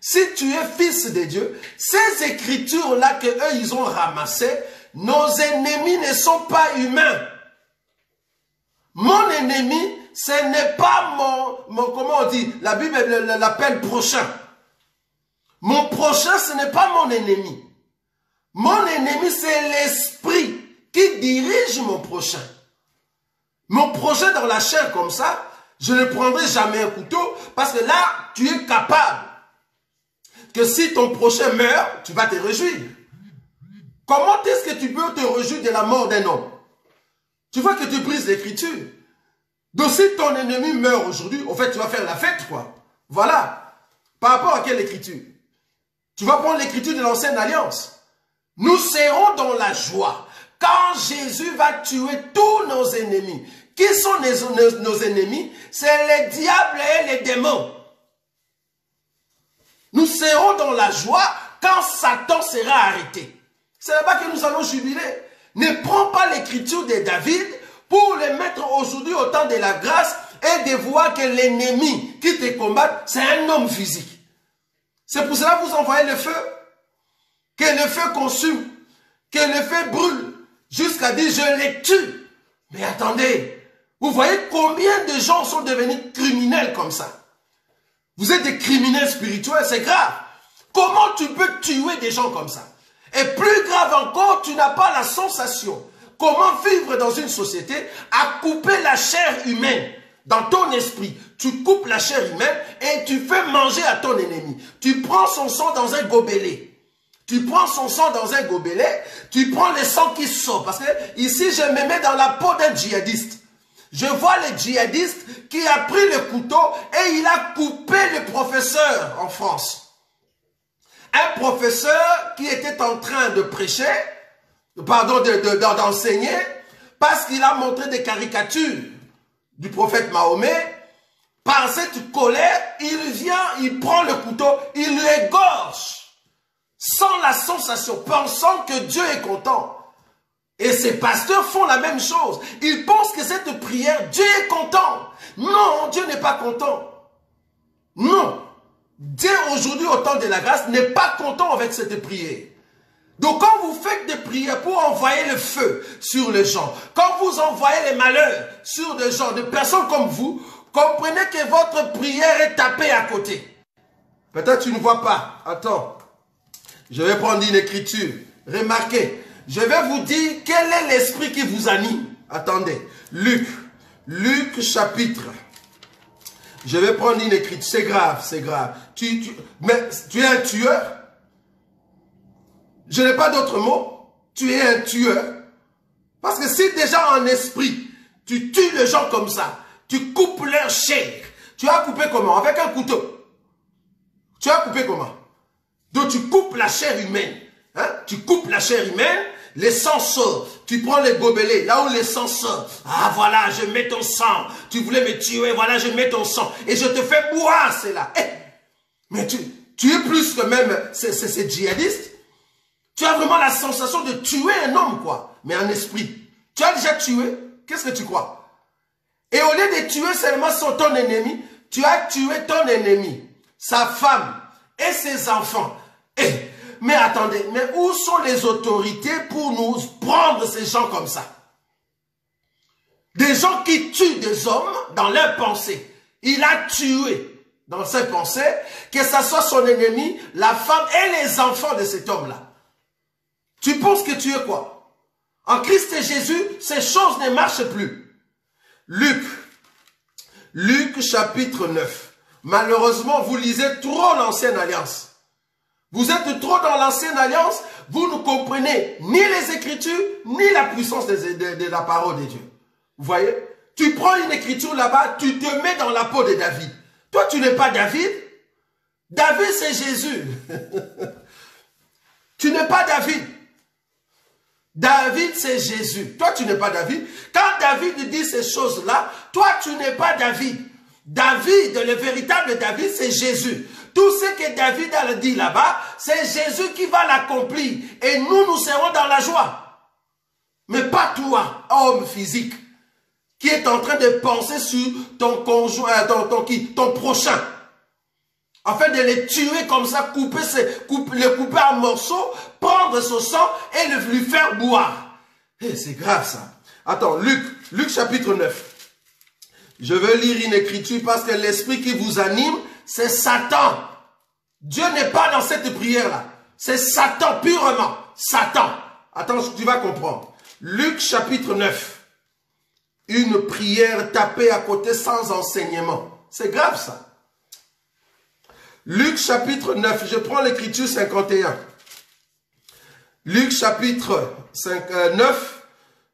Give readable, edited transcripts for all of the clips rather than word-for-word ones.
si tu es fils de Dieu, ces écritures-là que eux ils ont ramassées, nos ennemis ne sont pas humains. Mon ennemi, ce n'est pas comment on dit, la Bible l'appelle prochain. Mon prochain, ce n'est pas mon ennemi. Mon ennemi, c'est l'esprit qui dirige mon prochain. Mon prochain dans la chair comme ça, je ne prendrai jamais un couteau parce que là, tu es capable que si ton prochain meurt, tu vas te réjouir. Comment est-ce que tu peux te réjouir de la mort d'un homme? Tu vois que tu brises l'écriture. Donc si ton ennemi meurt aujourd'hui, en fait, tu vas faire la fête, quoi. Voilà. Par rapport à quelle écriture? Tu vas prendre l'écriture de l'ancienne alliance. Nous serons dans la joie quand Jésus va tuer tous nos ennemis. Qui sont nos ennemis? C'est les diables et les démons. Nous serons dans la joie quand Satan sera arrêté. C'est là-bas que nous allons jubiler. Ne prends pas l'écriture de David pour les mettre aujourd'hui au temps de la grâce et de voir que l'ennemi qui te combat, c'est un homme physique. C'est pour cela que vous envoyez le feu. Que le feu consume. Que le feu brûle. Jusqu'à dire je les tue. Mais attendez. Vous voyez combien de gens sont devenus criminels comme ça? Vous êtes des criminels spirituels, c'est grave. Comment tu peux tuer des gens comme ça? Et plus grave encore, tu n'as pas la sensation. Comment vivre dans une société à couper la chair humaine dans ton esprit? Tu coupes la chair humaine et tu fais manger à ton ennemi. Tu prends son sang dans un gobelet. Tu prends son sang dans un gobelet, tu prends le sang qui sort. Parce que ici, je me mets dans la peau d'un djihadiste. Je vois le djihadiste qui a pris le couteau et il a coupé le professeur en France. Un professeur qui était en train de prêcher, pardon, d'enseigner, parce qu'il a montré des caricatures du prophète Mahomet. Par cette colère, il vient, il prend le couteau, il l'égorge, sans la sensation, pensant que Dieu est content. Et ces pasteurs font la même chose. Ils pensent que cette prière, Dieu est content. Non, Dieu n'est pas content. Non. Dieu aujourd'hui, au temps de la grâce, n'est pas content avec cette prière. Donc quand vous faites des prières pour envoyer le feu sur les gens, quand vous envoyez les malheurs sur des gens, des personnes comme vous, comprenez que votre prière est tapée à côté. Peut-être tu ne vois pas. Attends. Je vais prendre une écriture. Remarquez. Je vais vous dire quel est l'esprit qui vous anime. Attendez. Luc chapitre. Je vais prendre une écriture. C'est grave, c'est grave. Mais tu es un tueur. Je n'ai pas d'autre mot. Tu es un tueur. Parce que si déjà en esprit, tu tues les gens comme ça, tu coupes leur chair. Tu as coupé comment? Avec un couteau. Tu as coupé comment? Donc tu coupes la chair humaine. Hein? Tu coupes la chair humaine, le sang sort. Tu prends les gobelets, là où le sang sort. Ah voilà, je mets ton sang. Tu voulais me tuer, voilà, je mets ton sang. Et je te fais boire, c'est là. Eh, mais tu es plus que même ces djihadistes. Tu as vraiment la sensation de tuer un homme, quoi. Mais en esprit. Tu as déjà tué. Qu'est-ce que tu crois? Et au lieu de tuer seulement ton ennemi, tu as tué ton ennemi, sa femme et ses enfants. Eh, mais attendez, mais où sont les autorités pour nous prendre ces gens comme ça? Des gens qui tuent des hommes dans leurs pensées. Il a tué dans ses pensées, que ce soit son ennemi, la femme et les enfants de cet homme-là. Tu penses que tu es quoi? En Christ et Jésus, ces choses ne marchent plus. Luc chapitre 9. Malheureusement, vous lisez trop l'Ancienne Alliance. Vous êtes trop dans l'Ancienne Alliance, vous ne comprenez ni les Écritures, ni la puissance de la parole de Dieu. Vous voyez? Tu prends une écriture là-bas, tu te mets dans la peau de David. Toi, tu n'es pas David. David, c'est Jésus. Tu n'es pas David. David, c'est Jésus. Toi, tu n'es pas David. Quand David dit ces choses-là, toi, tu n'es pas David. David, le véritable David, c'est Jésus. Tout ce que David a dit là-bas, c'est Jésus qui va l'accomplir. Et nous serons dans la joie. Mais pas toi, homme physique, qui est en train de penser sur ton conjoint, ton prochain. afin de les tuer comme ça, les couper en morceaux, prendre son sang et lui faire boire. Eh, c'est grave ça. Attends, Luc chapitre 9. Je veux lire une écriture parce que l'esprit qui vous anime, c'est Satan. Dieu n'est pas dans cette prière-là. C'est Satan, purement. Satan. Attends, tu vas comprendre. Luc chapitre 9. Une prière tapée à côté sans enseignement. C'est grave ça. Luc chapitre 9, je prends l'écriture 51. Luc chapitre 9,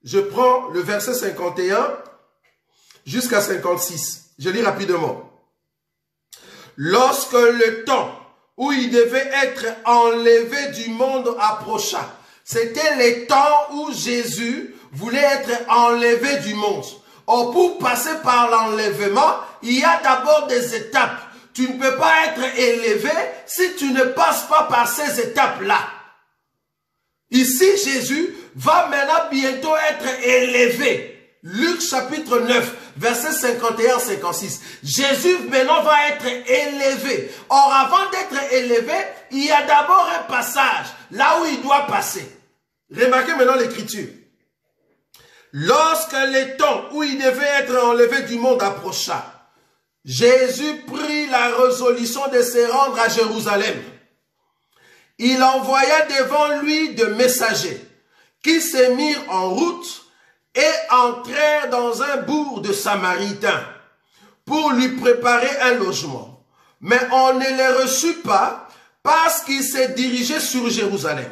je prends le verset 51 jusqu'à 56. Je lis rapidement. Lorsque le temps où il devait être enlevé du monde approcha, c'était le temps où Jésus voulait être enlevé du monde. Or, pour passer par l'enlèvement, il y a d'abord des étapes. Tu ne peux pas être élevé si tu ne passes pas par ces étapes-là. Ici, Jésus va maintenant bientôt être élevé. Luc chapitre 9, verset 51-56. Jésus maintenant va être élevé. Or, avant d'être élevé, il y a d'abord un passage, là où il doit passer. Remarquez maintenant l'écriture. Lorsque le temps où il devait être enlevé du monde approcha, Jésus prit la résolution de se rendre à Jérusalem. Il envoya devant lui de messagers qui se mirent en route et entrèrent dans un bourg de Samaritains pour lui préparer un logement. Mais on ne les reçut pas parce qu'ils se dirigeaient sur Jérusalem.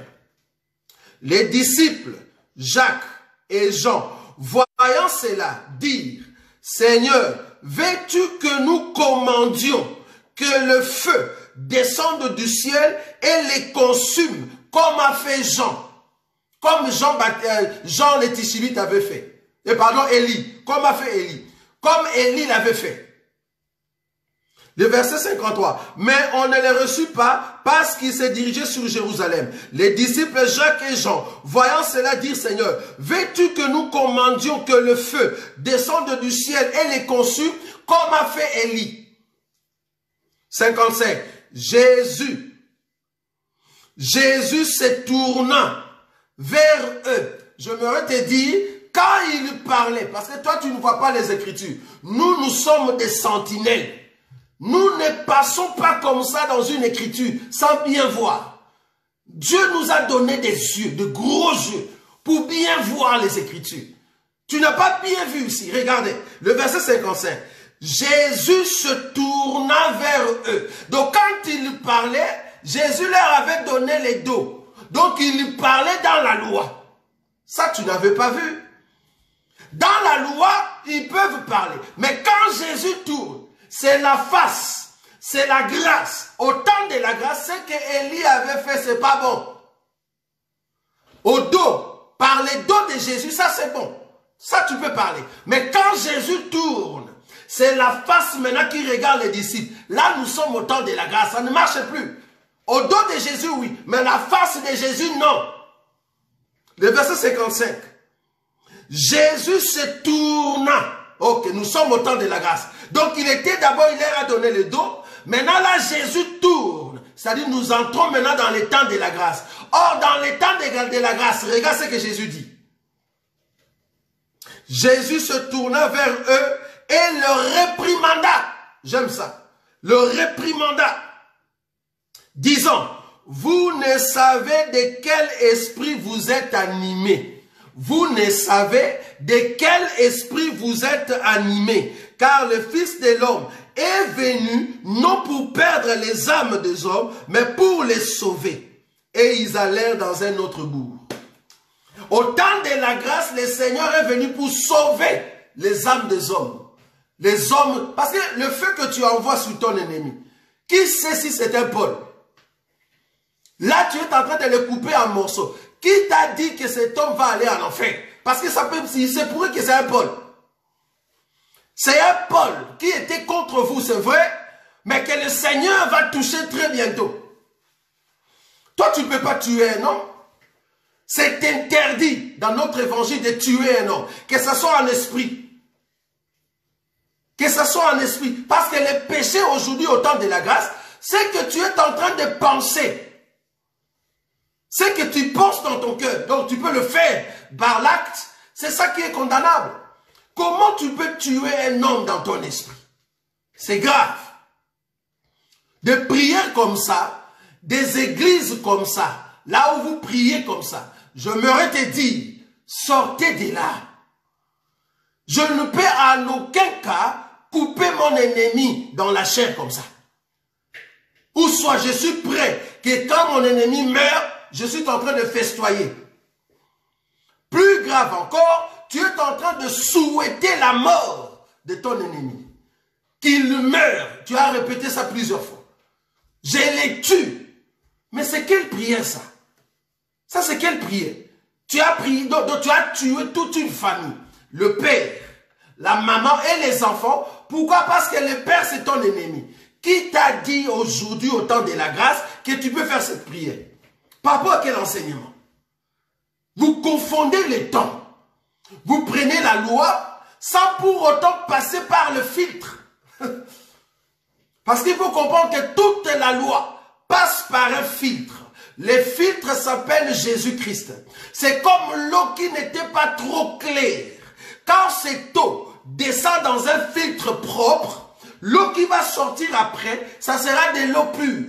Les disciples, Jacques et Jean, voyant cela, dirent, « Seigneur, veux-tu que nous commandions que le feu descende du ciel et les consume, comme a fait Jean, comme Jean le Tishibite avait fait. Et pardon, Élie, comme a fait Élie, comme Élie l'avait fait. » Le verset 53. Mais on ne les reçut pas parce qu'ils se dirigeaient sur Jérusalem. Les disciples Jacques et Jean, voyant cela, dirent, Seigneur, veux-tu que nous commandions que le feu descende du ciel et les consume, comme a fait Élie? 55. Jésus se tourna vers eux. Je me te dire, quand il parlait, parce que toi tu ne vois pas les Écritures, nous sommes des sentinelles. Nous ne passons pas comme ça dans une écriture sans bien voir. Dieu nous a donné des yeux, de gros yeux, pour bien voir les Écritures. Tu n'as pas bien vu ici. Regardez, le verset 55. Jésus se tourna vers eux. Donc quand il parlait, Jésus leur avait donné les dos. Donc il parlait dans la loi. Ça, tu n'avais pas vu. Dans la loi, ils peuvent parler. Mais quand Jésus tourne, c'est la face, c'est la grâce. Au temps de la grâce, ce que Élie avait fait, c'est pas bon. Au dos, par les dos de Jésus, ça c'est bon. Ça tu peux parler. Mais quand Jésus tourne, c'est la face maintenant qui regarde les disciples. Là, nous sommes au temps de la grâce. Ça ne marche plus. Au dos de Jésus, oui. Mais la face de Jésus, non. Le verset 55. Jésus se tourna. Ok, nous sommes au temps de la grâce. Donc, il était d'abord, il leur a donné le dos. Maintenant, là, Jésus tourne. C'est-à-dire, nous entrons maintenant dans le temps de la grâce. Or, dans le temps de la grâce, regarde ce que Jésus dit. Jésus se tourna vers eux et le réprimanda. J'aime ça. Le réprimanda. Disant, vous ne savez de quel esprit vous êtes animés. Vous ne savez de quel esprit vous êtes animés. Car le Fils de l'homme est venu non pour perdre les âmes des hommes, mais pour les sauver. Et ils allèrent dans un autre bourg. Au temps de la grâce, le Seigneur est venu pour sauver les âmes des hommes. Les hommes, parce que le feu que tu envoies sur ton ennemi, qui sait si c'est un Paul? Là, tu es en train de le couper en morceaux. Qui t'a dit que cet homme va aller en enfer? Parce que ça peut, c'est pour que c'est un Paul. C'est un Paul qui était contre vous, c'est vrai, mais que le Seigneur va toucher très bientôt. Toi, tu ne peux pas tuer un homme. C'est interdit dans notre évangile de tuer un homme, que ce soit en esprit. Que ce soit en esprit. Parce que le péché aujourd'hui au temps de la grâce, Ce que tu es en train de penser, ce que tu penses dans ton cœur, donc tu peux le faire par l'acte, c'est ça qui est condamnable. Comment tu peux tuer un homme dans ton esprit? C'est grave. Des prières comme ça, des églises comme ça, là où vous priez comme ça, je m'aurais te dire, sortez de là. Je ne peux en aucun cas couper mon ennemi dans la chair comme ça. Ou soit je suis prêt que quand mon ennemi meurt, je suis en train de festoyer. Plus grave encore, tu es en train de souhaiter la mort de ton ennemi. Qu'il meure. Tu as répété ça plusieurs fois. Je les tue. Mais c'est quelle prière ça? Ça c'est quelle prière? Tu as prié, donc tu as tué toute une famille. Le père, la maman et les enfants. Pourquoi? Parce que le père c'est ton ennemi. Qui t'a dit aujourd'hui au temps de la grâce que tu peux faire cette prière? Par rapport à quel enseignement? Vous confondez les temps. Vous prenez la loi sans pour autant passer par le filtre. Parce qu'il faut comprendre que toute la loi passe par un filtre. Le filtre s'appelle Jésus-Christ. C'est comme l'eau qui n'était pas trop claire. Quand cette eau descend dans un filtre propre, l'eau qui va sortir après, ça sera de l'eau pure.